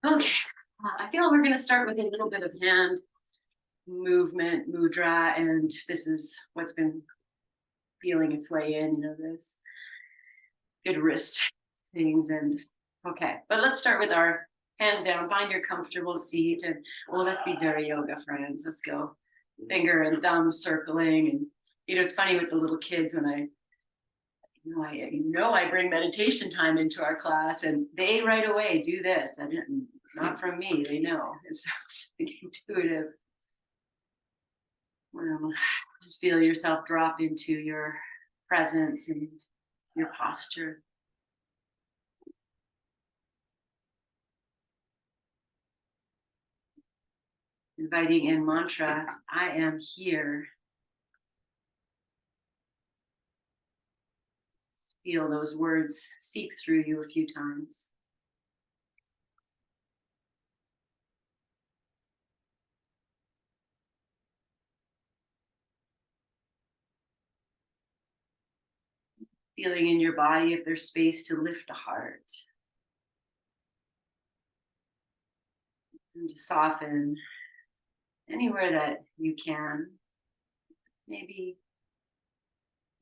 Okay, I feel we're going to start with a little bit of hand movement, mudra, and this is what's been feeling its way in, this good wrist things. And okay, but let's start with our hands down. Find your comfortable seat, and let's be very yoga friends. Let's go finger and thumb circling. And it's funny with the little kids when I bring meditation time into our class, and they right away do this. I didn't, not from me. They know it's intuitive. Well, just feel yourself drop into your presence and your posture. Inviting in mantra, I am here. Feel those words seep through you a few times. Feeling in your body if there's space to lift the heart. And to soften anywhere that you can. Maybe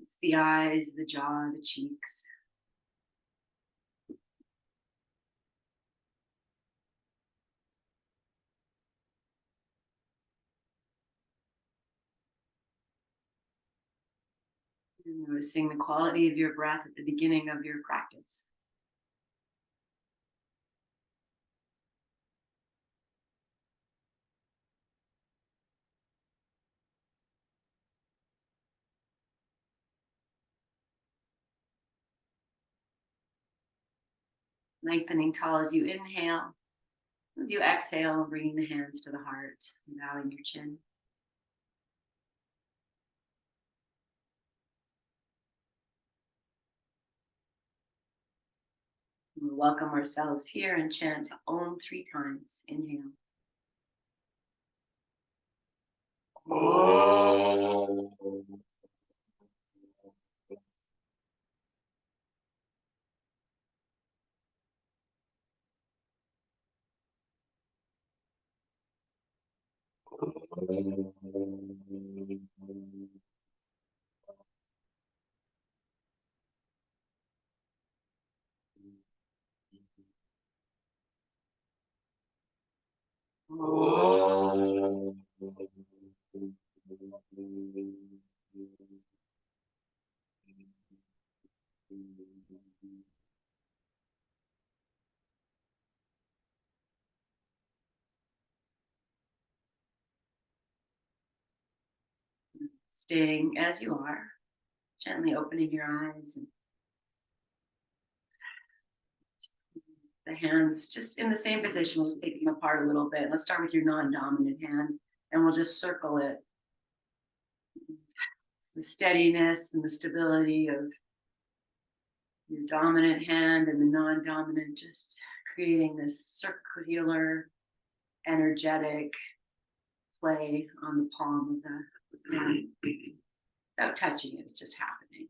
it's the eyes, the jaw, the cheeks. And noticing the quality of your breath at the beginning of your practice. Lengthening tall as you inhale. As you exhale, bringing the hands to the heart and bowing your chin. We'll welcome ourselves here and chant Om 3 times. Inhale. Om. Staying as you are, gently opening your eyes and the hands just in the same position. We'll just take them apart a little bit. Let's start with your non-dominant hand and we'll just circle it. It's the steadiness and the stability of your dominant hand and the non-dominant, just creating this circular, energetic play on the palm of the hand. Without touching it, it's just happening.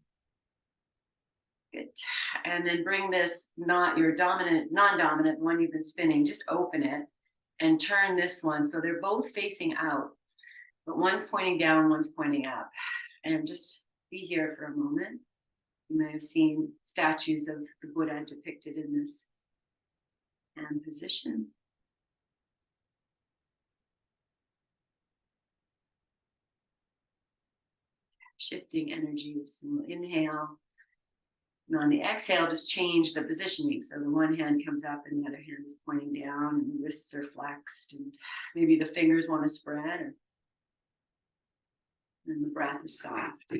Good. And then bring this, not your dominant, non-dominant one you've been spinning, just open it and turn this one. So they're both facing out, but one's pointing down, one's pointing up. And just be here for a moment. You may have seen statues of the Buddha depicted in this hand position. Shifting energies. And we'll inhale. And on the exhale, just change the positioning. So the one hand comes up and the other hand is pointing down and the wrists are flexed and maybe the fingers want to spread and the breath is soft.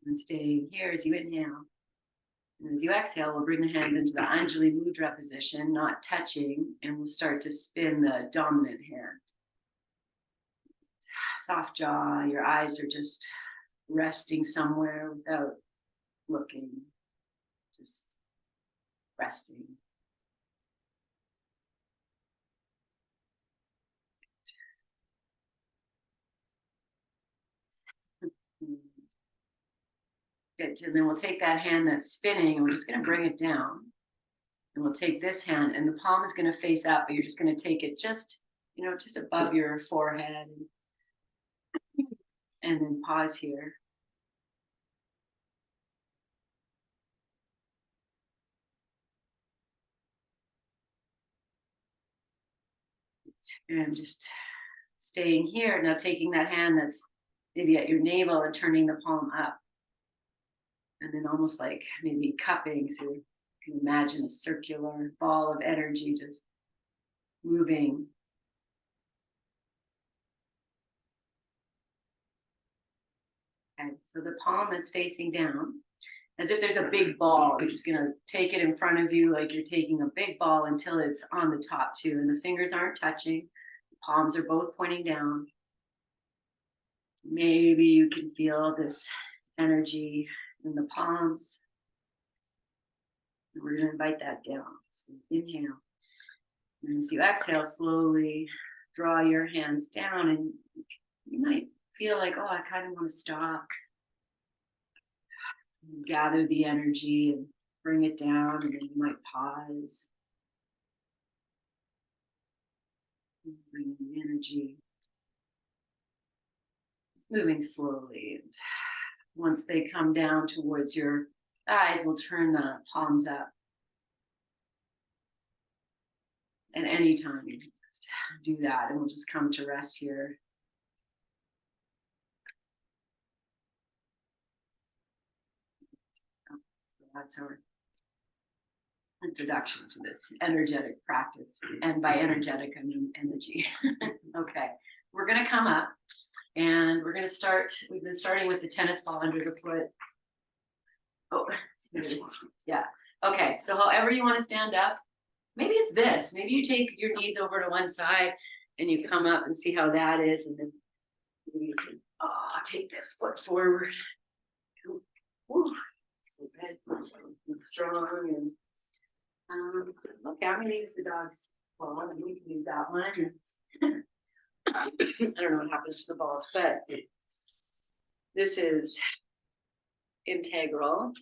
And staying here as you inhale. And as you exhale, we'll bring the hands into the Anjali Mudra position, not touching, and we'll start to spin the dominant hand. Soft jaw, your eyes are just resting somewhere without looking, just resting. Good. And then we'll take that hand that's spinning and we're just going to bring it down. And we'll take this hand and the palm is going to face up, but you're just going to take it just, just above your forehead. And then pause here. And just staying here. Now taking that hand that's maybe at your navel and turning the palm up. And then almost like maybe cupping. So you can imagine a circular ball of energy just moving. Okay, so the palm that's facing down, as if there's a big ball, you're just gonna take it in front of you like you're taking a big ball until it's on the top too. And the fingers aren't touching. The palms are both pointing down. Maybe you can feel this energy in the palms. And we're going to invite that down. So inhale. And as you exhale, slowly draw your hands down. And you might feel like, oh, I kind of want to stop. And gather the energy and bring it down. And then you might pause. And bring the energy. Moving slowly. And once they come down towards your thighs, we'll turn the palms up. And anytime you can just do that, and we'll just come to rest here. So that's our introduction to this energetic practice. And by energetic, I mean energy. Okay, we're going to come up and we're going to start. We've been starting with the tennis ball under the foot. Oh, yeah. Okay, so however you want to stand up, maybe it's this. Maybe you take your knees over to one side and you come up and see how that is. And then you can take this foot forward. Ooh, so good. Strong. And look, I'm going to use the dog's ball, and we can use that one. I don't know what happens to the balls, but this is integral,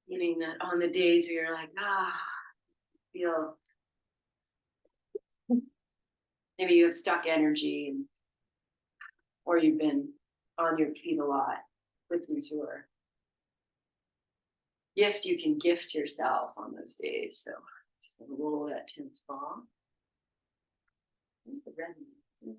meaning that on the days where you're like, feel maybe you have stuck energy, or you've been on your feet a lot, with your gift, you can gift yourself on those days. So just gonna roll that tennis ball. Where's the red one?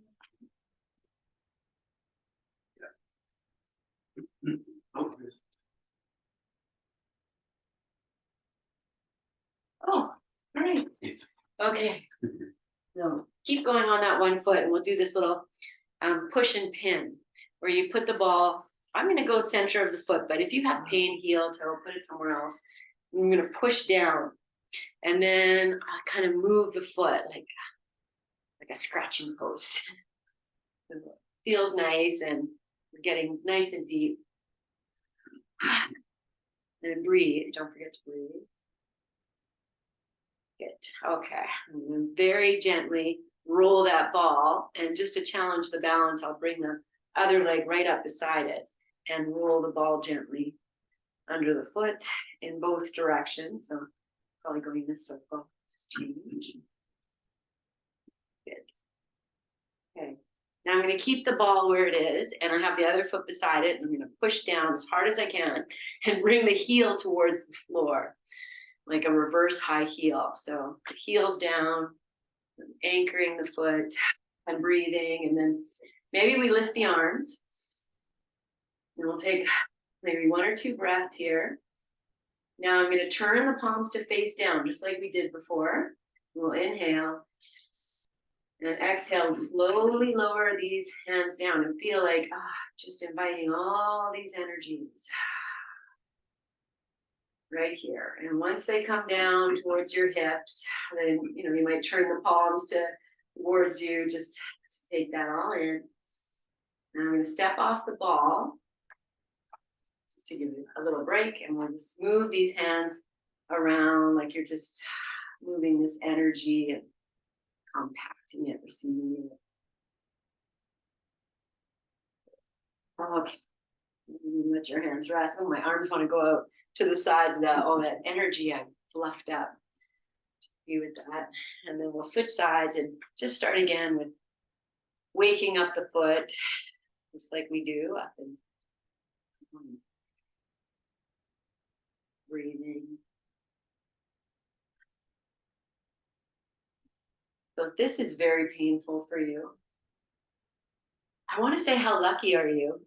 Oh, great. Okay. So keep going on that one foot, and we'll do this little push and pin, where you put the ball. I'm going to go center of the foot, but if you have pain, heel, toe, put it somewhere else. I'm going to push down, and then I kind of move the foot like a scratching post. It feels nice, and we're getting nice and deep. And breathe. Don't forget to breathe. Good. Okay. And then very gently roll that ball, and just to challenge the balance, I'll bring the other leg right up beside it and roll the ball gently under the foot in both directions. So probably going this circle. Just change. Good. Okay. Now I'm going to keep the ball where it is, and I have the other foot beside it, and I'm going to push down as hard as I can and bring the heel towards the floor, like a reverse high heel. So the heel's down, anchoring the foot, and breathing, and then maybe we lift the arms, and we'll take maybe 1 or 2 breaths here. Now I'm going to turn the palms to face down, just like we did before. We'll inhale, and exhale, and slowly lower these hands down and feel like just inviting all these energies right here. And once they come down towards your hips, then you might turn the palms towards you, just to take that all in. And I'm going to step off the ball just to give you a little break, and we'll just move these hands around like you're just moving this energy and compacting it, receiving it. Okay. Let your hands rest. Oh, my arms want to go out to the sides of that, all that energy I fluffed up. Be with that. And then we'll switch sides and just start again with waking up the foot, just like we do, up and breathing. So if this is very painful for you, I want to say, how lucky are you?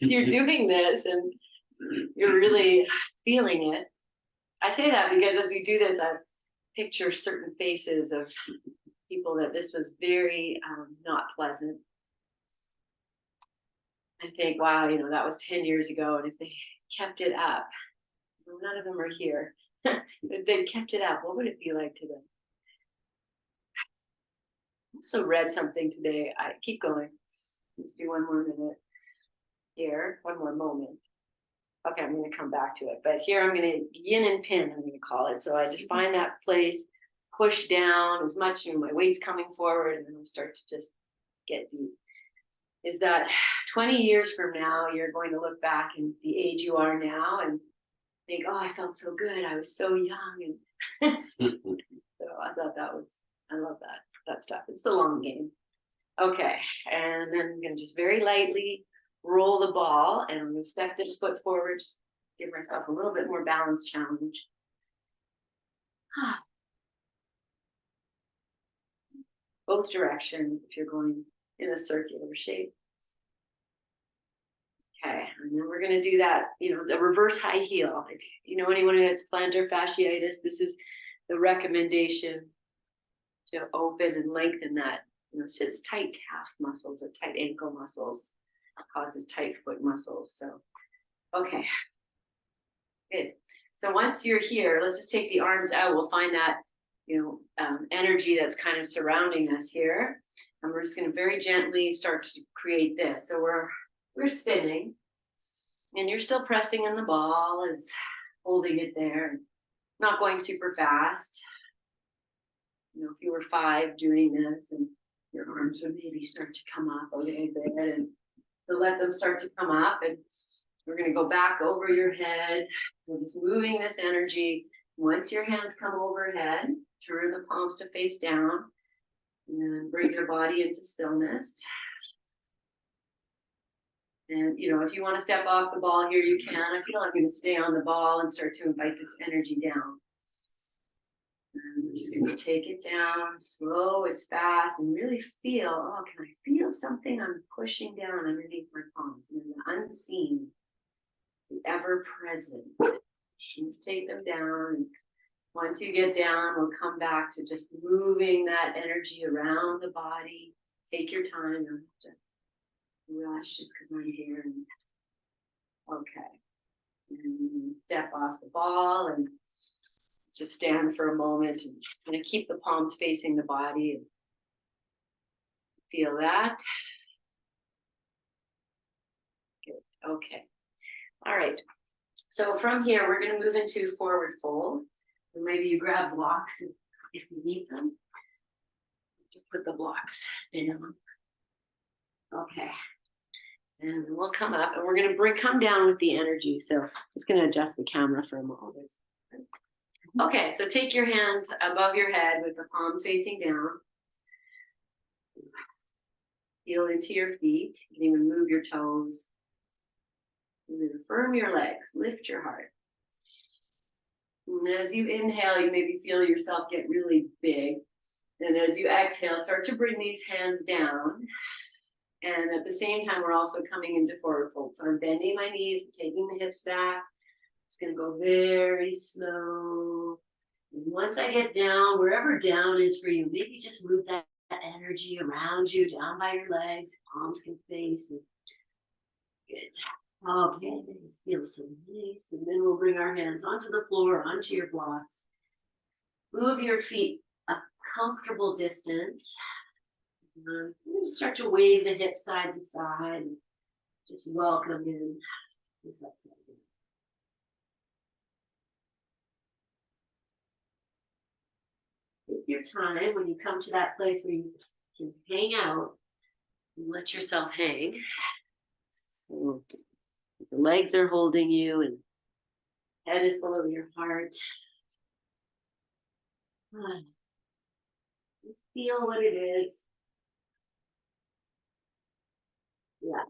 You're doing this and you're really feeling it. I say that because as we do this, I picture certain faces of people that this was very not pleasant. I think, wow, that was 10 years ago. And if they kept it up, none of them are here. If they kept it up, what would it be like today? I also read something today. I keep going. Let's do one more minute here, one more moment. Okay, I'm going to come back to it. But here I'm going to yin and pin, I'm going to call it. So I just find that place, push down as much, my weight's coming forward, and then I start to just get deep. Is that 20 years from now, you're going to look back and the age you are now and think, oh, I felt so good. I was so young. And so I thought I love that stuff. It's the long game. Okay, and then I'm going to just very lightly roll the ball, and I'm going to step this foot forward, just give myself a little bit more balance challenge. Both directions if you're going in a circular shape. Okay, and then we're going to do that, the reverse high heel. If you know anyone who has plantar fasciitis, this is the recommendation to open and lengthen that. So it's tight calf muscles or tight ankle muscles, causes tight foot muscles. So, okay, good. So once you're here, let's just take the arms out. We'll find that, energy that's kind of surrounding us here. And we're just going to very gently start to create this. So we're spinning, and you're still pressing in the ball, is holding it there, not going super fast. If you were 5 doing this, and your arms would maybe start to come up a little bit, and so let them start to come up, and we're going to go back over your head. We're just moving this energy. Once your hands come overhead, turn the palms to face down, and bring your body into stillness. And, if you want to step off the ball here, you can. I feel like I'm going to stay on the ball and start to invite this energy down. And we're just going to take it down, slow as fast, and really feel, can I feel something I'm pushing down underneath my palms? And the unseen, the ever-present. Just take them down. And once you get down, we'll come back to just moving that energy around the body. Take your time. You don't have to rush, just come right here. And, okay. And step off the ball and just stand for a moment and keep the palms facing the body and feel that. Good. Okay. All right. So from here, we're going to move into forward fold. And maybe you grab blocks if you need them. Just put the blocks down. Okay. And we'll come up, and we're going to come down with the energy. So I'm just going to adjust the camera for a moment. Okay, so take your hands above your head with the palms facing down. Feel into your feet. You can even move your toes. And then firm your legs. Lift your heart. And as you inhale, you maybe feel yourself get really big. And as you exhale, start to bring these hands down. And at the same time, we're also coming into forward fold. So I'm bending my knees, taking the hips back. Just going to go very slow. And once I get down, wherever down is for you, maybe just move that energy around you, down by your legs. Palms can face. And good. Okay, feel so nice. And then we'll bring our hands onto the floor, onto your blocks. Move your feet a comfortable distance. And just start to wave the hips side to side. Just welcome in this upside down. Take your time when you come to that place where you can hang out and let yourself hang. So The legs are holding you and head is below your heart. Just feel what it is. Yes.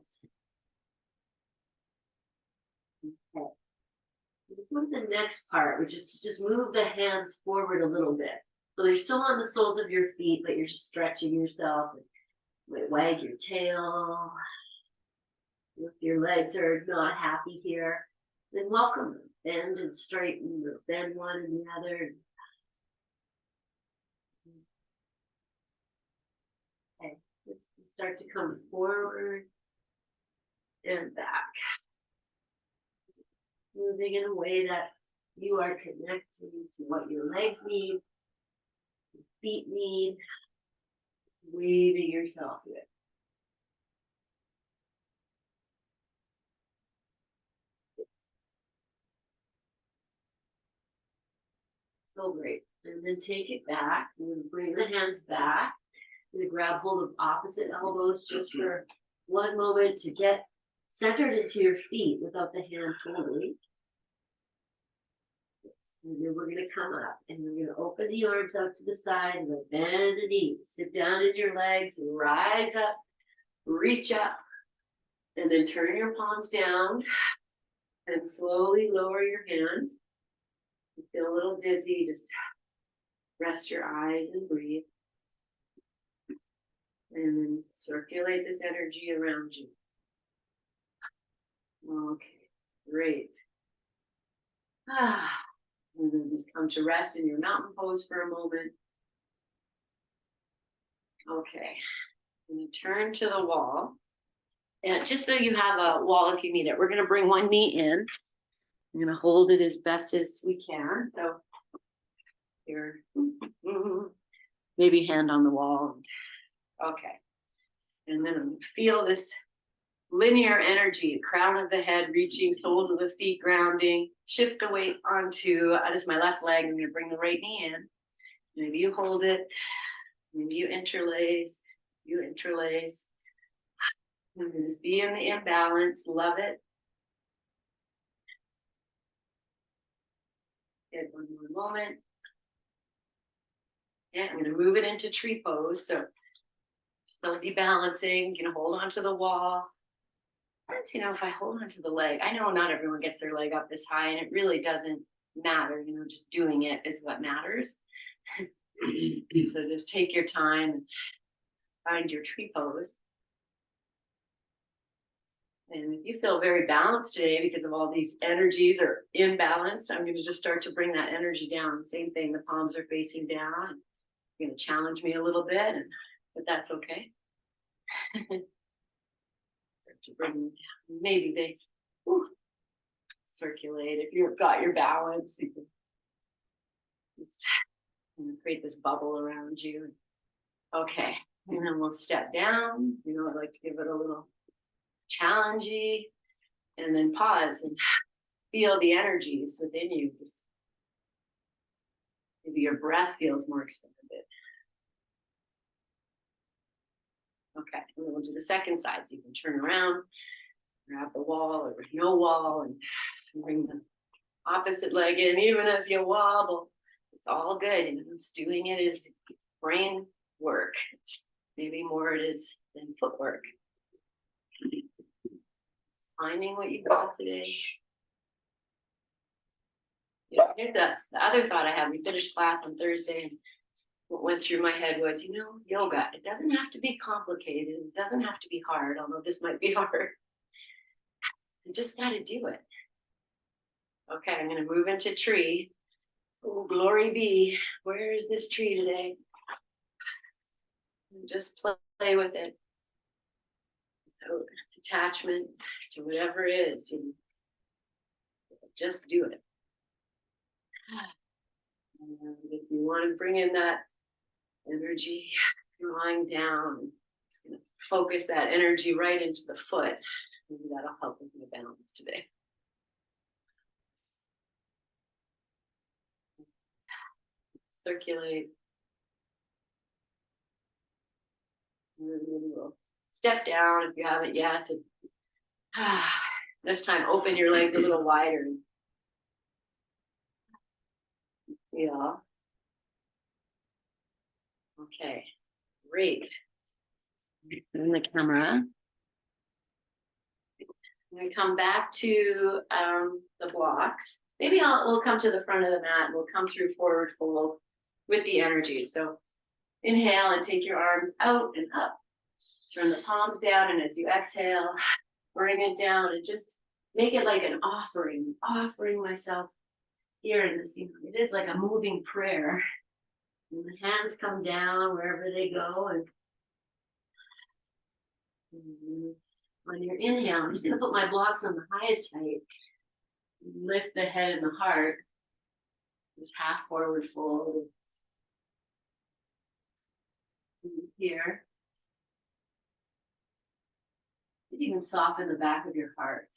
Okay. Go to the next part, which is to just move the hands forward a little bit. So they're still on the soles of your feet, but you're just stretching yourself. Wag your tail. If your legs are not happy here, then welcome them. Bend and straighten, bend one and the other. Okay, let's start to come forward and back. Moving in a way that you are connecting to what your legs need, your feet need, weaving yourself in. So great. And then take it back. And bring the hands back. And grab hold of opposite elbows just for one moment to get centered into your feet without the hand holding. And then we're going to come up and we're going to open the arms out to the side and bend the knees. Sit down in your legs, rise up, reach up, and then turn your palms down and slowly lower your hands. You feel a little dizzy, just rest your eyes and breathe. And then circulate this energy around you. Okay, great. And then just come to rest in your mountain pose for a moment. Okay, and you turn to the wall. And just so you have a wall if you need it, we're going to bring one knee in. I'm going to hold it as best as we can. So here, maybe hand on the wall. Okay. And then I'm going to feel this linear energy, crown of the head reaching, soles of the feet grounding. Shift the weight onto just my left leg. I'm going to bring the right knee in. Maybe you hold it. Maybe you interlace. You interlace. And just be in the imbalance. Love it. Get one more moment. Yeah, I'm going to move it into tree pose. So still be balancing. You know, hold on to the wall. You know, if I hold on to the leg, I know not everyone gets their leg up this high, and it really doesn't matter. You know, just doing it is what matters. So just take your time and find your tree pose. And if you feel very balanced today because of all these energies are imbalanced, I'm going to just start to bring that energy down. Same thing, the palms are facing down. You're going to challenge me a little bit, but that's okay. To bring them down. Maybe they circulate. If you've got your balance, you can create this bubble around you. Okay, and then we'll step down. You know, I'd like to give it a little challengey, and then pause and feel the energies within you. Just maybe your breath feels more expanded. Okay, and then we'll do the second side. So you can turn around, grab the wall, or no wall, and bring the opposite leg in. Even if you wobble, it's all good. You know, just doing it is brain work. Maybe more it is than footwork. Finding what you got today. Yeah, here's the other thought I had. We finished class on Thursday, and what went through my head was, you know, yoga, it doesn't have to be complicated. It doesn't have to be hard, although this might be hard. You just got to do it. Okay, I'm going to move into tree. Oh, glory be. Where is this tree today? And just play with it. So, attachment to whatever it is. You know, just do it. And if you want to bring in that energy, drawing down, just going to focus that energy right into the foot. Maybe that'll help with the balance today. Circulate. And then we'll step down if you haven't yet. This time, open your legs a little wider. Yeah. Okay, great. In the camera. We come back to the blocks. Maybe we'll come to the front of the mat. We'll come through forward fold with the energy. So inhale and take your arms out and up. Turn the palms down, and as you exhale, bring it down and just make it like an offering myself here in this. It is like a moving prayer. And the hands come down wherever they go, and when you're inhaling, I'm just gonna put my blocks on the highest height. Lift the head and the heart. This half forward fold. Here. You can soften the back of your heart.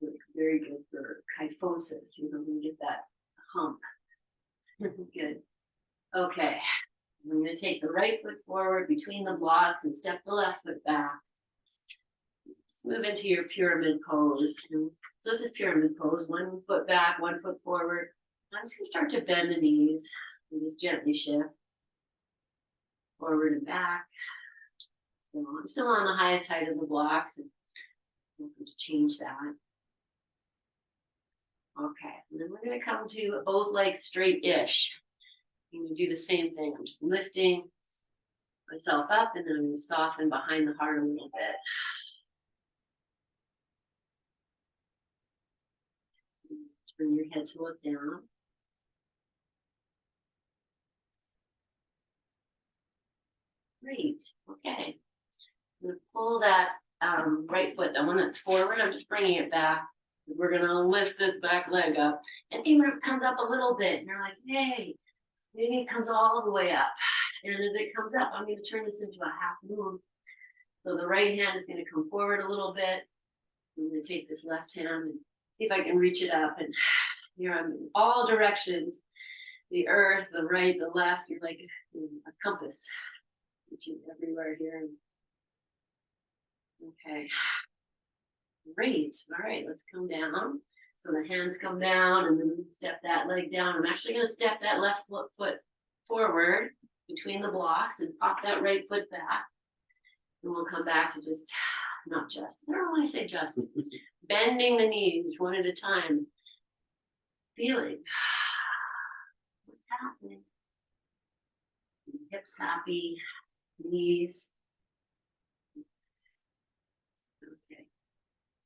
It's very good for kyphosis. When you get that hump. Good. Okay. I'm going to take the right foot forward between the blocks and step the left foot back. Let's move into your pyramid pose. So this is pyramid pose. One foot back, one foot forward. I'm just going to start to bend the knees and just gently shift forward and back. So I'm still on the highest height of the blocks, and I'm going to change that. Okay, and then we're going to come to both legs straight-ish. I'm going to do the same thing. I'm just lifting myself up, and then I'm going to soften behind the heart a little bit. Turn your head to look down. Great. Okay. I'm going to pull that right foot, the one that's forward. I'm just bringing it back. We're going to lift this back leg up. And even if it comes up a little bit, and you're like, hey, maybe it comes all the way up. And as it comes up, I'm going to turn this into a half moon. So the right hand is going to come forward a little bit. I'm going to take this left hand and see if I can reach it up. And here I'm in all directions. The earth, the right, the left. You're like a compass. Reaching everywhere here. Okay. Great. All right, let's come down. So the hands come down, and then step that leg down. I'm actually going to step that left foot forward between the blocks and pop that right foot back. And we'll come back to just, not just, I don't know why I say just, bending the knees one at a time. Feeling what's happening. Hips happy, knees. Okay.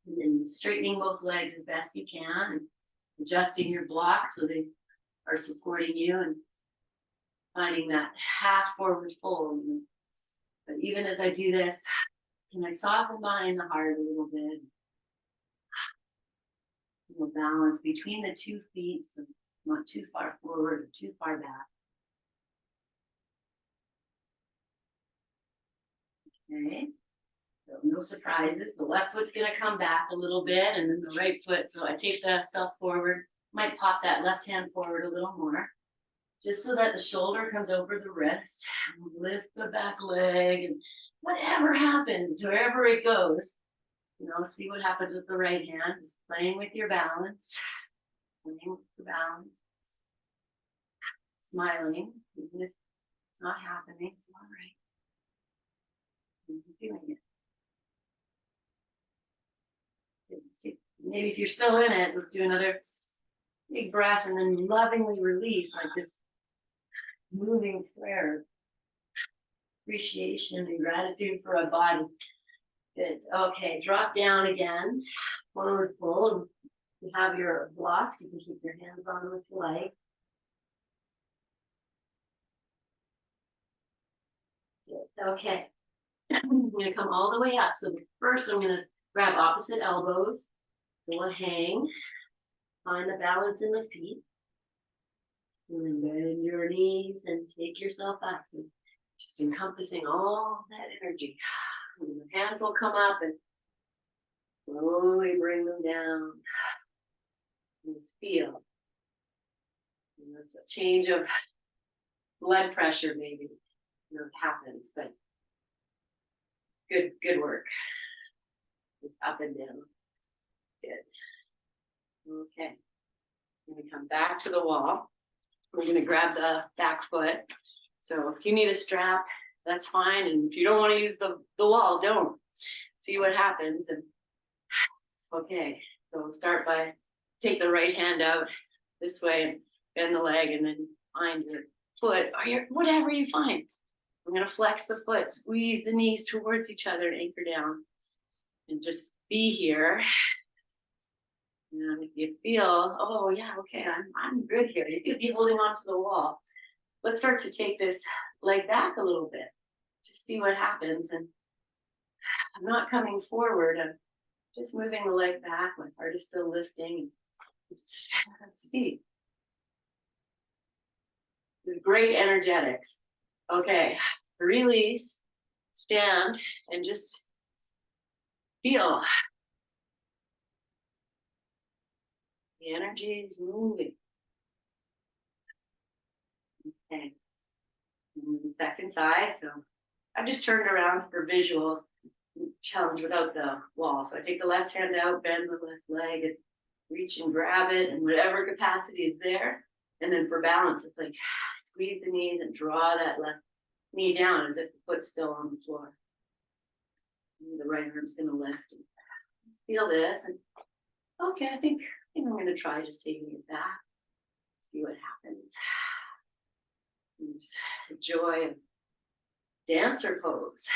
And then straightening both legs as best you can, and adjusting your block so they are supporting you, and finding that half forward fold. But even as I do this, can I soften behind the heart a little bit? We'll balance between the 2 feet, so not too far forward or too far back. Okay. So no surprises. The left foot's going to come back a little bit, and then the right foot. So I take the self forward, might pop that left hand forward a little more, just so that the shoulder comes over the wrist. Lift the back leg, and whatever happens, wherever it goes, see what happens with the right hand. Just playing with your balance, playing with the balance, smiling, even if it's not happening, it's all right. You're doing it. Maybe if you're still in it, let's do another big breath and then lovingly release, like this moving prayer. Appreciation and gratitude for our body. Good. Okay, drop down again. Forward fold. You have your blocks. You can keep your hands on them if you like. Good. Okay. I'm going to come all the way up. So first I'm going to grab opposite elbows. We'll hang. Find the balance in the feet. And then bend your knees and take yourself up. And just encompassing all that energy. And the hands will come up and slowly bring them down. And just feel. And that's a change of blood pressure, maybe. It happens, but good work. Just up and down. Good. Okay. I'm going to come back to the wall. We're going to grab the back foot. So if you need a strap, that's fine. And if you don't want to use the wall, don't. See what happens. And okay, so we'll start by take the right hand out this way and bend the leg, and then find your foot or your whatever you find. I'm going to flex the foot, squeeze the knees towards each other and anchor down. And just be here. And if you feel, oh yeah, okay, I'm good here. You could be holding on to the wall. Let's start to take this leg back a little bit. Just see what happens. And I'm not coming forward. I'm just moving the leg back. My heart is still lifting. Just see. This is great energetics. Okay, release, stand, and just feel. The energy is moving. Okay. And the second side. So I just turned around for visual challenge without the wall. So I take the left hand out, bend the left leg, and reach and grab it in whatever capacity is there. And then for balance, it's like squeeze the knees and draw that left knee down as if the foot's still on the floor. And the right arm's going to lift. And just feel this. And okay, I think I'm going to try just taking it back. See what happens. This joy of dancer pose.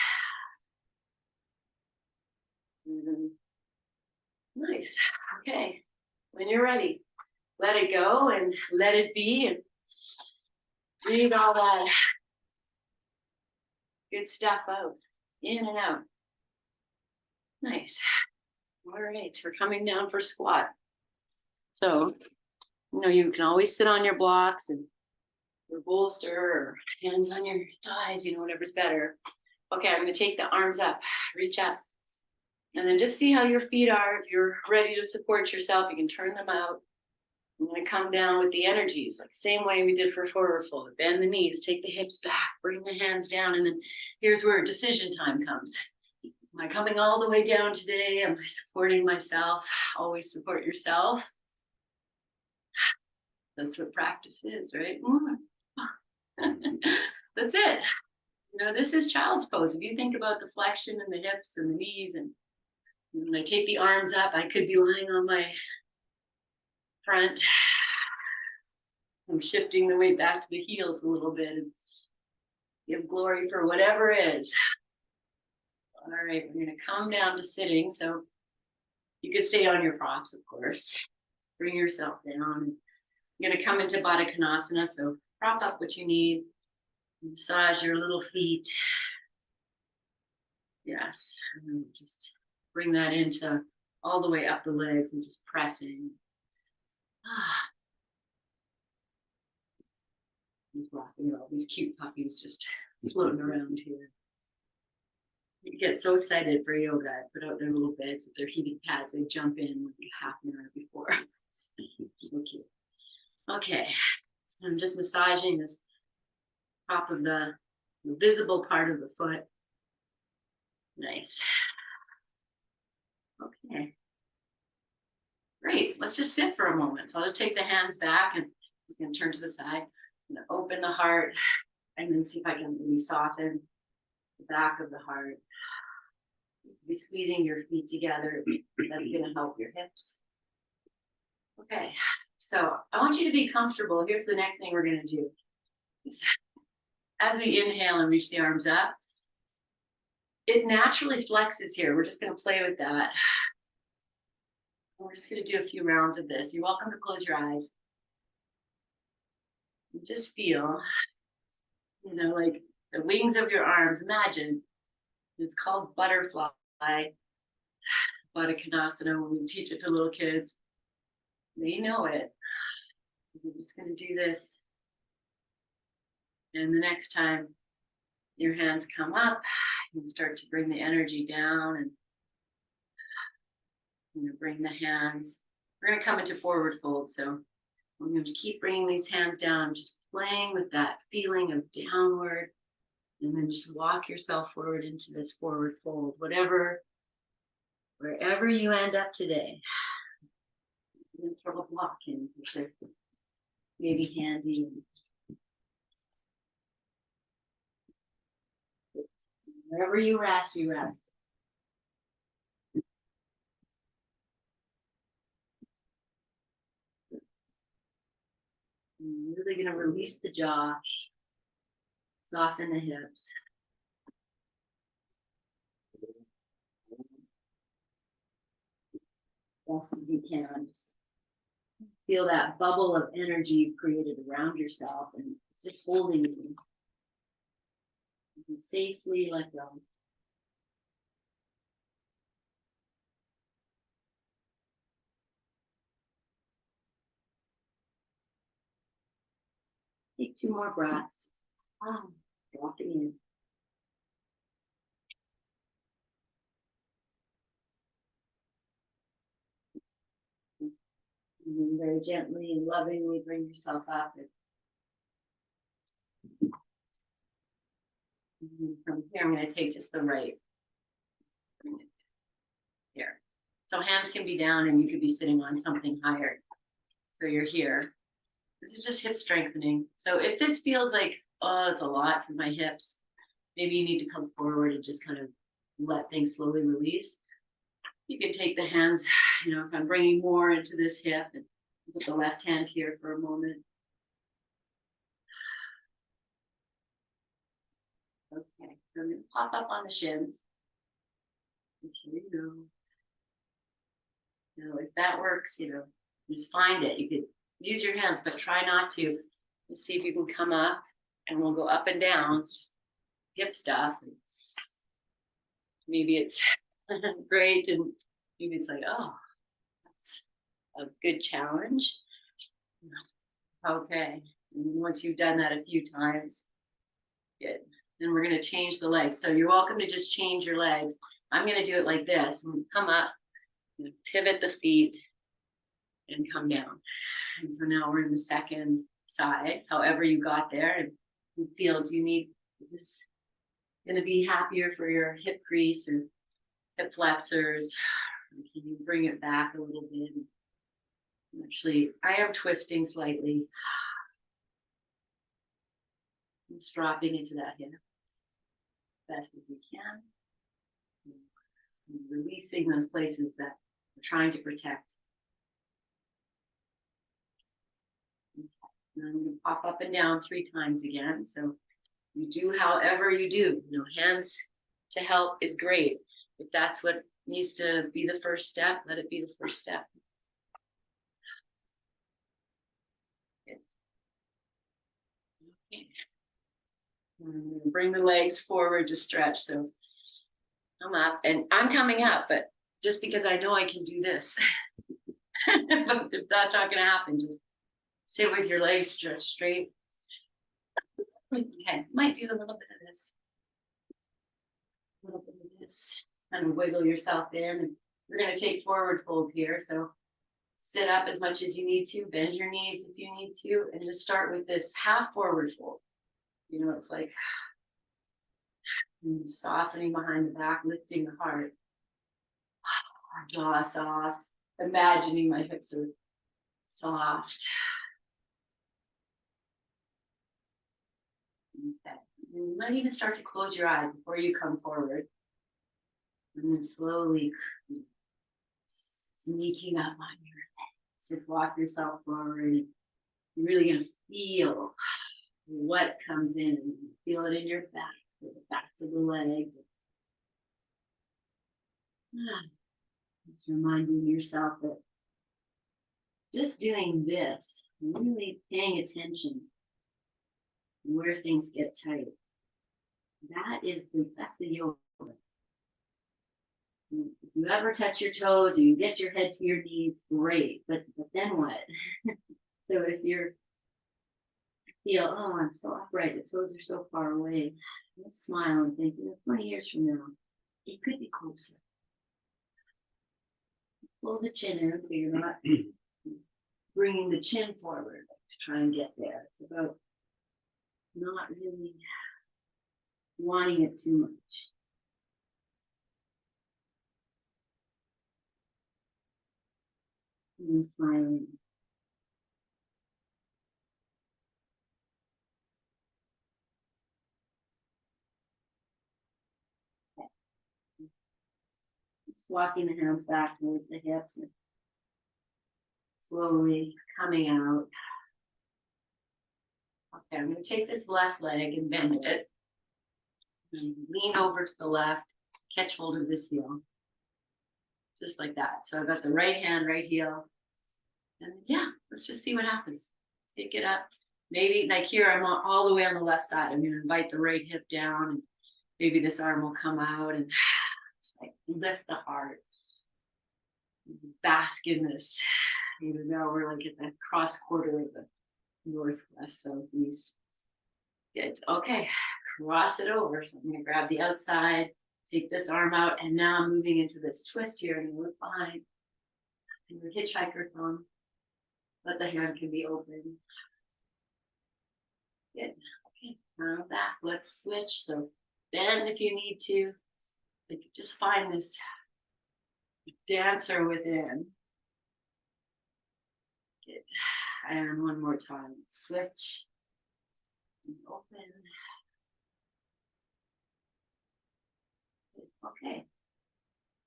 Nice. Okay. When you're ready, let it go and let it be, and breathe all that good stuff out, in and out. Nice. All right. We're coming down for squat. So, you can always sit on your blocks and your bolster or hands on your thighs, whatever's better. Okay, I'm going to take the arms up, reach up, and then just see how your feet are. If you're ready to support yourself, you can turn them out. I'm going to come down with the energies, like the same way we did for forward fold. Bend the knees, take the hips back, bring the hands down, and then here's where decision time comes. Am I coming all the way down today? Am I supporting myself? Always support yourself. That's what practice is, right? That's it. This is child's pose. If you think about the flexion and the hips and the knees, and when I take the arms up, I could be lying on my front. I'm shifting the weight back to the heels a little bit and give glory for whatever is. All right, we're going to come down to sitting. So you could stay on your props, of course. Bring yourself down. You're going to come into Baddha Konasana. So prop up what you need. Massage your little feet. Yes. And just bring that into all the way up the legs and just pressing. Just laughing at all these cute puppies just floating around here. You get so excited for yoga. I put out their little beds with their heated pads. They jump in like half an hour before. So cute. Okay. I'm just massaging this top of the visible part of the foot. Nice. Okay. Great. Let's just sit for a moment. So I'll just take the hands back and I'm just going to turn to the side. I'm going to open the heart and then see if I can really soften the back of the heart. Be squeezing your feet together. That's going to help your hips. Okay. So I want you to be comfortable. Here's the next thing we're going to do. As we inhale and reach the arms up, it naturally flexes here. We're just going to play with that. We're just going to do a few rounds of this. You're welcome to close your eyes. And just feel, like the wings of your arms. Imagine it's called butterfly, Baddha Konasana. When we teach it to little kids, they know it. You're just going to do this. And the next time your hands come up, you start to bring the energy down and bring the hands. We're going to come into forward fold. So I'm going to keep bringing these hands down. I'm just playing with that feeling of downward, and then just walk yourself forward into this forward fold, wherever you end up today. You can throw a block in, which are maybe handy. Wherever you rest, you rest. You're really going to release the jaw, soften the hips. Best as you can. Just feel that bubble of energy you've created around yourself, and it's just holding you. You can safely let go. Take 2 more breaths. Dropping in. And then very gently and lovingly bring yourself up. And from here, I'm going to take just the right. Bring it here. So hands can be down and you could be sitting on something higher. So you're here. This is just hip strengthening. So if this feels like, oh, it's a lot for my hips, maybe you need to come forward and just kind of let things slowly release. You can take the hands, if I'm bringing more into this hip, and put the left hand here for a moment. Okay, so I'm going to pop up on the shins. And so if that works, just find it. You could use your hands, but try not to. Let's see if you can come up, and we'll go up and down. It's just hip stuff. Maybe it's great, and maybe it's like, oh, that's a good challenge. Okay, and once you've done that a few times, good. Then we're going to change the legs. So you're welcome to just change your legs. I'm going to do it like this. Come up, pivot the feet, and come down. And so now we're in the second side. However you got there, and you feel, is this going to be happier for your hip crease or hip flexors? Can you bring it back a little bit? Actually, I am twisting slightly. Just dropping into that hip best as you can. And releasing those places that we're trying to protect. And I'm going to pop up and down 3 times again. So you do however you do. Hands to help is great. If that's what needs to be the first step, let it be the first step. Good. Okay. I'm going to bring the legs forward to stretch. So I'm up, and I'm coming up, but just because I know I can do this. But if that's not going to happen, just sit with your legs stretched straight. Okay, might do a little bit of this. A little bit of this. Kind of wiggle yourself in. We're going to take forward fold here. So sit up as much as you need to. Bend your knees if you need to. And just start with this half forward fold. It's like softening behind the back, lifting the heart. Jaw soft. Imagining my hips are soft. Okay. And you might even start to close your eyes before you come forward. And then slowly sneaking up on your legs. Just walk yourself forward. You're really going to feel what comes in. And feel it in your back, the backs of the legs. Just reminding yourself that just doing this, really paying attention where things get tight. That's the yoga. If you ever touch your toes, you get your head to your knees, great. But then what? So if you feel, oh, I'm so upright, the toes are so far away, let's smile and think, 20 years from now, it could be closer. Pull the chin in so you're not bringing the chin forward to try and get there. It's about not really wanting it too much. And smiling. Just walking the hands back towards the hips and slowly coming out. Okay, I'm going to take this left leg and bend it. And lean over to the left, catch hold of this heel. Just like that. So I've got the right hand, right heel. And yeah, let's just see what happens. Take it up. Maybe like here, I'm all the way on the left side. I'm going to invite the right hip down. And maybe this arm will come out and just like lift the heart. Bask in this. Even though we're like at the cross quarter of the northwest, southeast. Good. Okay. Cross it over. So I'm going to grab the outside, take this arm out, and now I'm moving into this twist here and look behind. And your hitchhiker thumb. Let the hand can be open. Good. Okay. Now back. Let's switch. So bend if you need to. Like just find this dancer within. Good. And one more time. Switch. And open. Okay.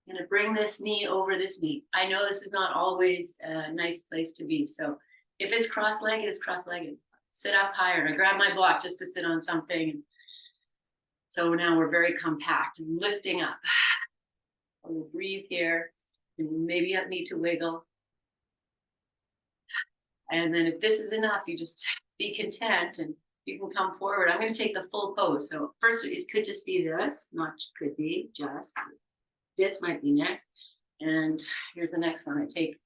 I'm going to bring this knee over this knee. I know this is not always a nice place to be. So if it's cross-legged, it's cross-legged. Sit up higher. I grab my block just to sit on something. So now we're very compact and lifting up. We'll breathe here. And maybe you need to wiggle. And then if this is enough, you just be content and you can come forward. I'm going to take the full pose. So first, it could just be this. Not could be, just. This might be next. And here's the next one. I take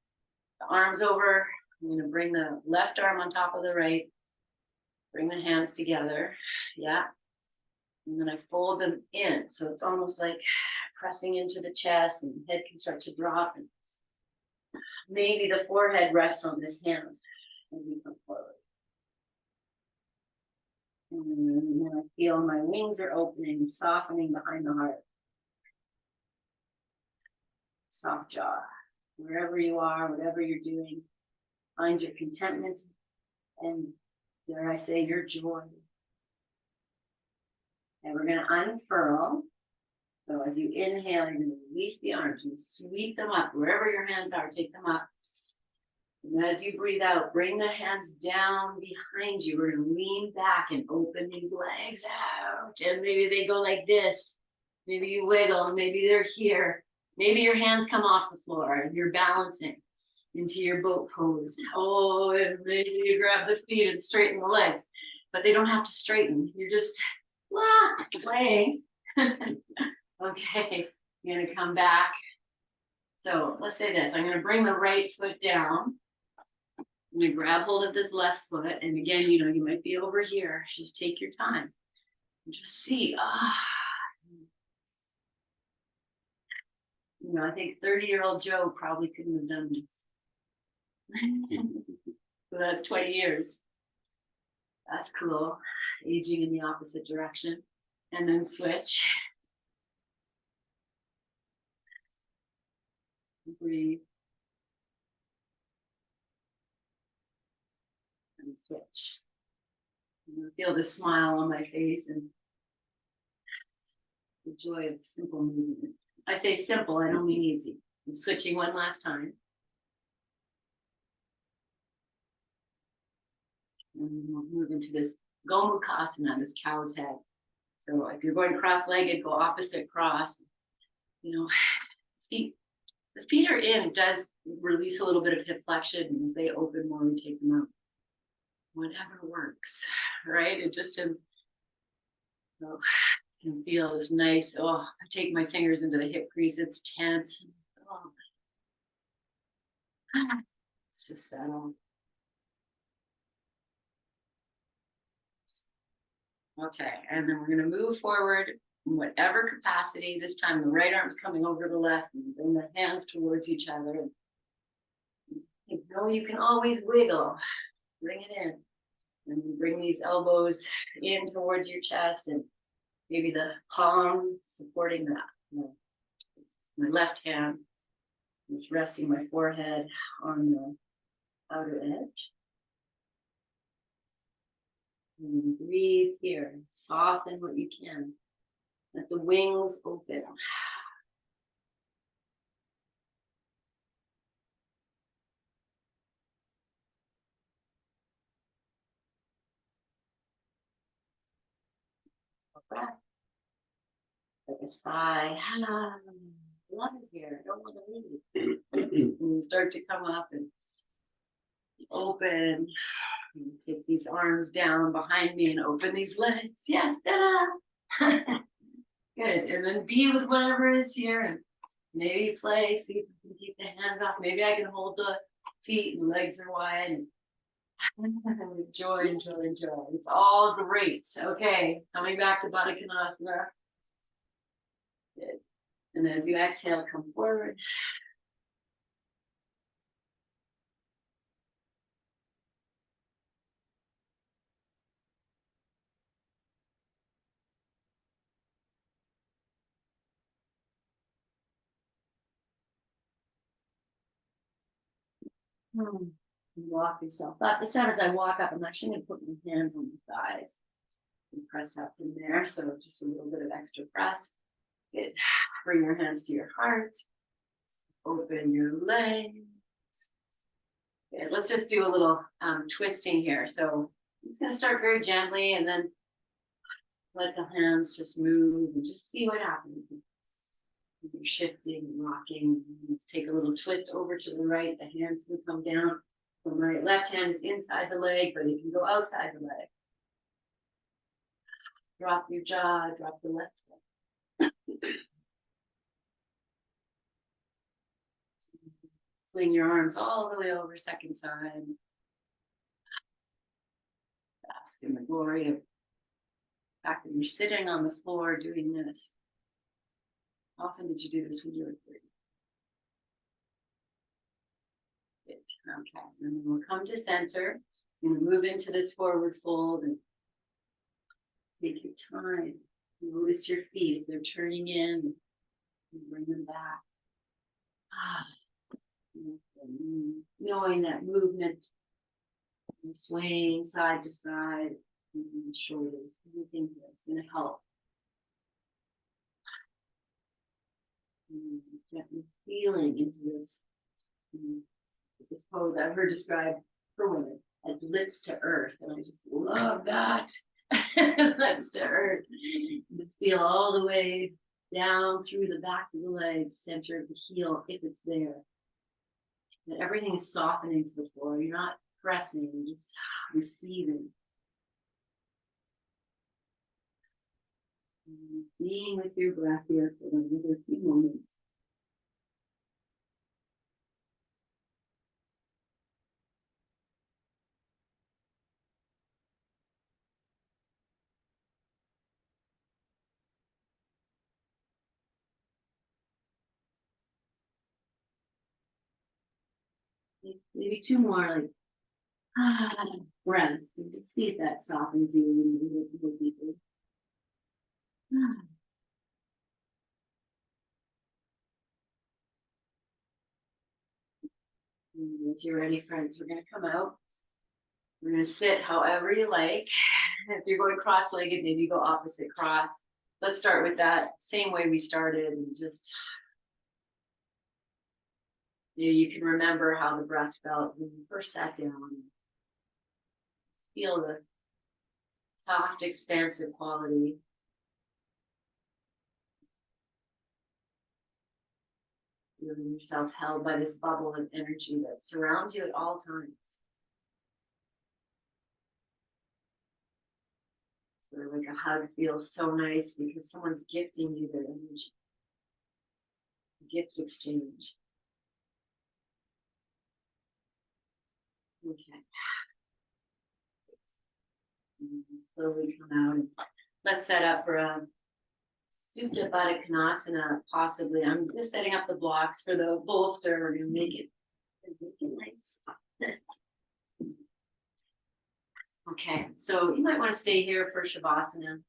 the arms over. I'm going to bring the left arm on top of the right. Bring the hands together. Yeah. And then I fold them in. So it's almost like pressing into the chest and the head can start to drop. And maybe the forehead rests on this hand as we come forward. And then I feel my wings are opening, softening behind the heart. Soft jaw. Wherever you are, whatever you're doing, find your contentment and, dare I say, your joy. And we're going to unfurl. So as you inhale, you're going to release the arms and sweep them up. Wherever your hands are, take them up. And as you breathe out, bring the hands down behind you. We're going to lean back and open these legs out. And maybe they go like this. Maybe you wiggle. Maybe they're here. Maybe your hands come off the floor and you're balancing into your boat pose. Oh, and maybe you grab the feet and straighten the legs. But they don't have to straighten. You're just playing. Okay, you're going to come back. So let's say this. I'm going to bring the right foot down. I'm going to grab hold of this left foot. And again, you might be over here. Just take your time. And just see. I think 30-year-old Joe probably couldn't have done this. So that's 20 years. That's cool. Aging in the opposite direction. And then switch. Breathe. And switch. Feel the smile on my face and the joy of simple movement. I say simple, I don't mean easy. I'm switching one last time. And we'll move into this Gomukhasana, this cow's head. So if you're going cross-legged, go opposite cross. Feet. The feet are in. It does release a little bit of hip flexion, and as they open more, we take them out. Whatever works, right? It just can feel this nice. I take my fingers into the hip crease. It's tense. It's just settle. Okay, and then we're going to move forward in whatever capacity. This time the right arm's coming over the left and bring the hands towards each other. You can always wiggle. Bring it in. And bring these elbows in towards your chest and maybe the palm supporting that. My left hand, Just resting my forehead on the outer edge. And breathe here. Soften what you can. Let the wings open. Breath. Like a sigh. Love it here. I don't want to leave. And you start to come up and open. And take these arms down behind me and open these legs. Yes, da-da. Good. And then be with whatever is here. And maybe play. See if you can keep the hands off. Maybe I can hold the feet and legs are wide. Enjoy, enjoy, enjoy. It's all great. Okay, coming back to Baddha Konasana. Good. And as you exhale, come forward. Walk yourself up. This time as I walk up, I'm actually going to put my hands on my thighs and press up from there. So just a little bit of extra press. Good. Bring your hands to your heart. Open your legs. Good. Let's just do a little twisting here. So I'm just going to start very gently and then let the hands just move and just see what happens. You're shifting, rocking. Let's take a little twist over to the right. The hands can come down. From right, left hand is inside the leg, but it can go outside the leg. Drop your jaw, drop the left leg. Swing your arms all the way over, second side. Bask in the glory of the fact that you're sitting on the floor doing this. How often did you do this when you were 30? Okay, and then we'll come to center and move into this forward fold and take your time. Notice your feet if they're turning in and bring them back. Knowing that movement, swaying side to side, moving the shoulders, anything that's going to help. Gently feeling into this pose I've heard described for women as lips to earth, and I just love that. Lips to earth. Just feel all the way down through the backs of the legs, center of the heel, if it's there. That everything is softening to the floor. You're not pressing, you're just receiving. And being with your breath here for another few moments. Maybe two more, like breath. And just see if that softens you a little deeper. And as you're ready, friends, we're going to come out. We're going to sit however you like. If you're going cross-legged, maybe go opposite cross. Let's start with that same way we started, and just you can remember how the breath felt when you first sat down. Feel the soft, expansive quality. Feeling yourself held by this bubble of energy that surrounds you at all times. Sort of like a hug feels so nice because someone's gifting you their energy. Gift exchange. Okay. Slowly come out and let's set up for a Supta Baddha Konasana, possibly. I'm just setting up the blocks for the bolster. We're going to make it nice. Okay, so you might want to stay here for Shavasana.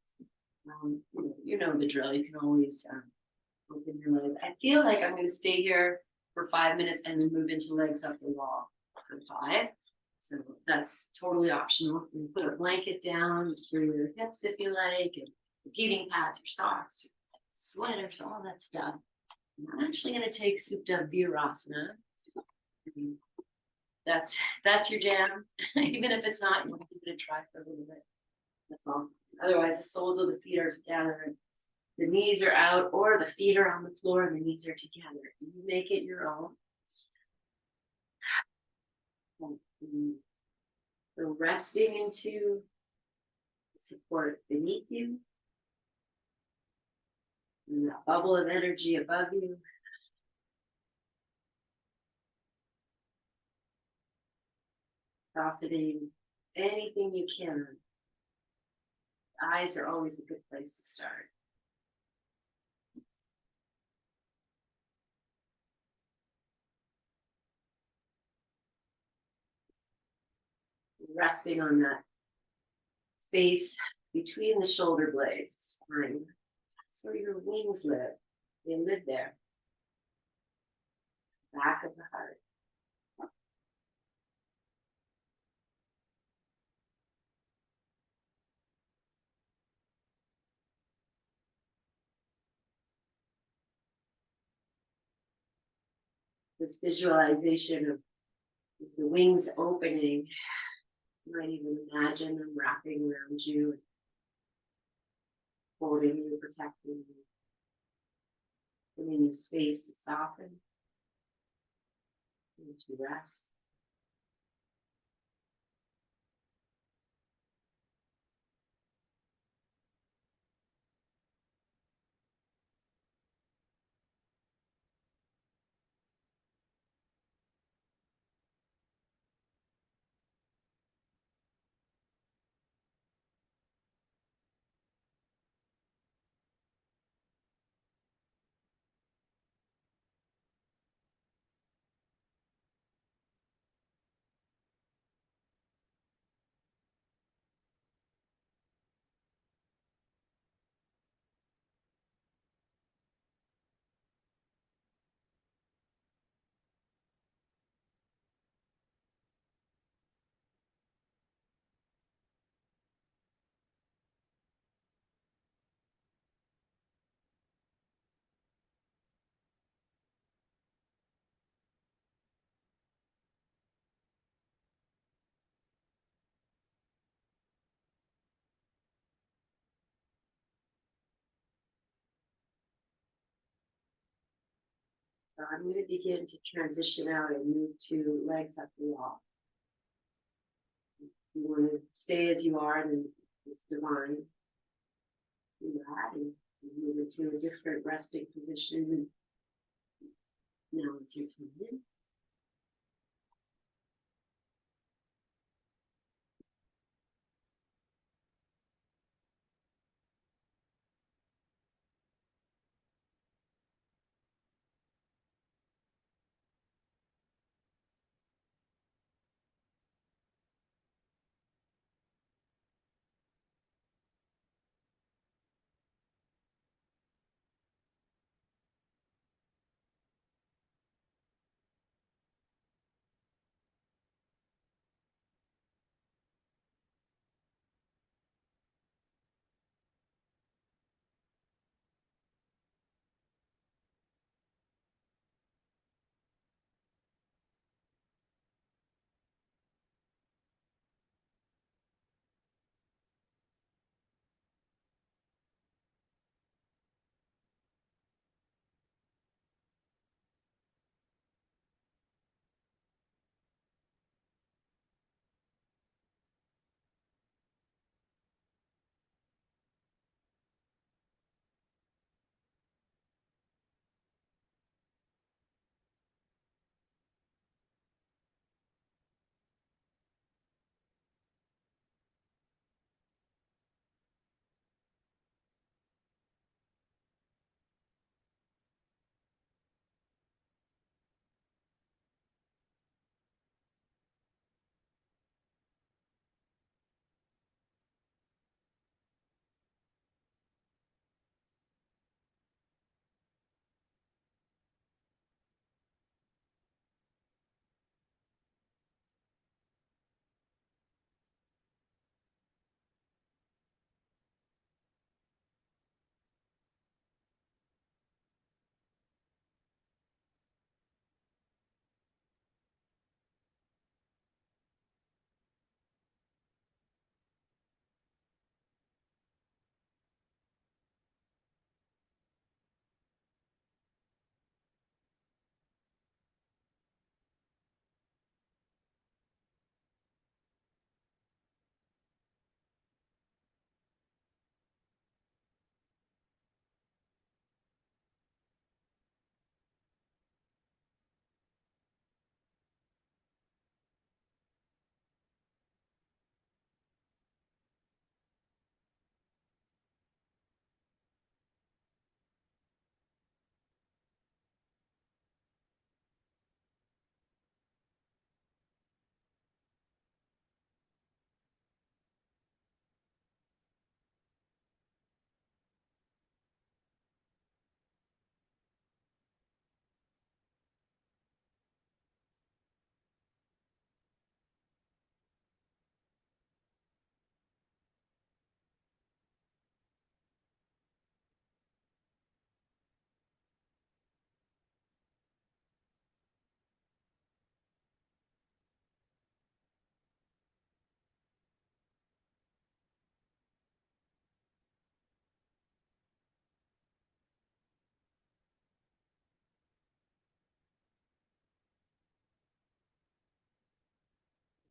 You know the drill. You can always open your legs. I feel like I'm going to stay here for 5 minutes and then move into legs up the wall for 5. So that's totally optional. You can put a blanket down for your hips if you like, and repeating pads, your socks, sweaters, all that stuff. I'm actually going to take Supta Virasana. That's your jam. Even if it's not, you want to give it a try for a little bit. That's all. Otherwise, the soles of the feet are together, and the knees are out, or the feet are on the floor and the knees are together. You make it your own. So resting into support beneath you, and that bubble of energy above you. Softening anything you can. The eyes are always a good place to start. Resting on that space between the shoulder blades, spine. That's where your wings live. They live there. Back of the heart. This visualization of the wings opening, you might even imagine them wrapping around you, holding you, protecting you, giving you space to soften and to rest. So I'm going to begin to transition out and move to legs up the wall. You want to stay as you are, and it's divine. Do that and move into a different resting position. Now it's your time.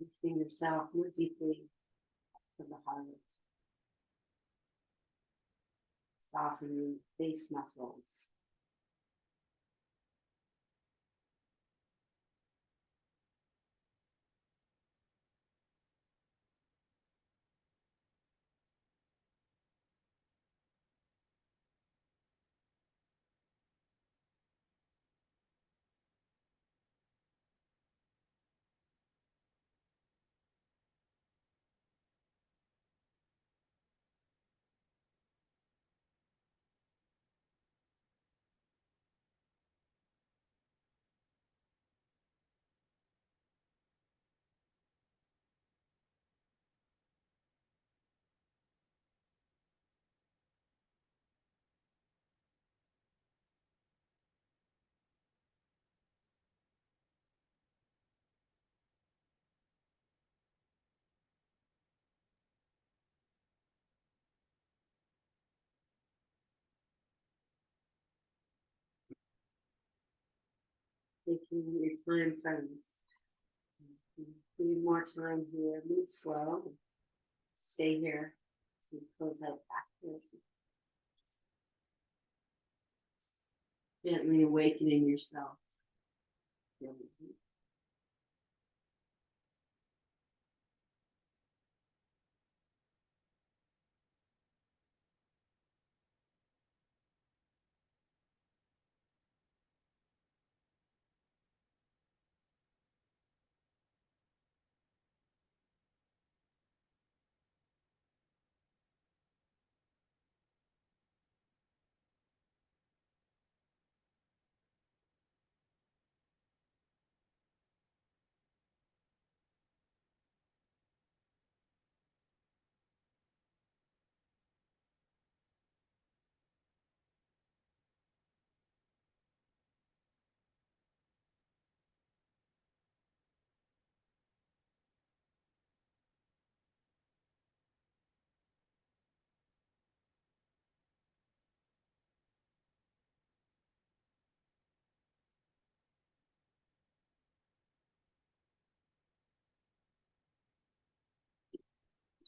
Listening yourself more deeply from the heart. Softening face muscles. Taking your time, friends. Need more time here. Move slow. Stay here. So close out practice. Gently awakening yourself.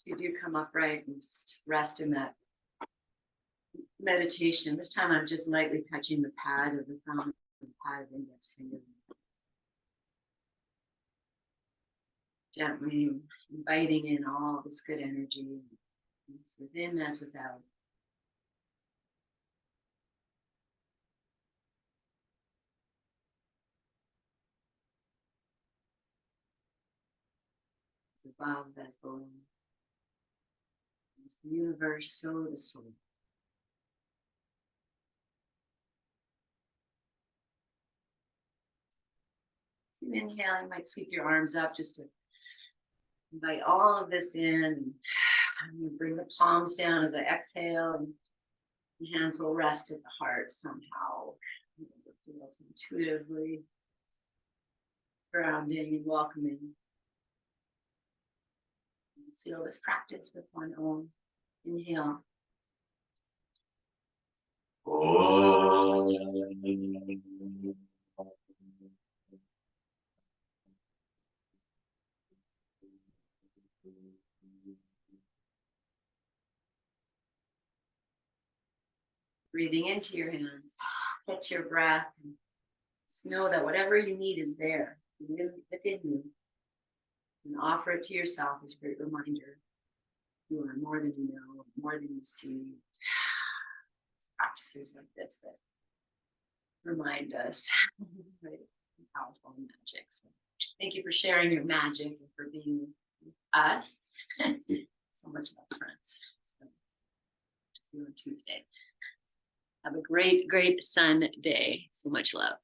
You do come upright and just rest in that meditation. This time I'm just lightly touching the pad of the thumb and the pad of the index finger. Gently inviting in all this good energy. It's within as without. It's above as below. It's the universe, so the soul. And inhale, you might sweep your arms up just to invite all of this in. And you bring the palms down as I exhale, and the hands will rest at the heart somehow. It feels intuitively grounding and welcoming. And seal this practice with one own. Inhale. Breathing into your hands. Catch your breath. And just know that whatever you need is there within you. And offer it to yourself as a great reminder. You are more than you know, more than you see. It's practices like this that remind us, right? Powerful magic. So thank you for sharing your magic and for being with us. So much love, friends. So, see you on Tuesday. Have a great, great sun day. So much love.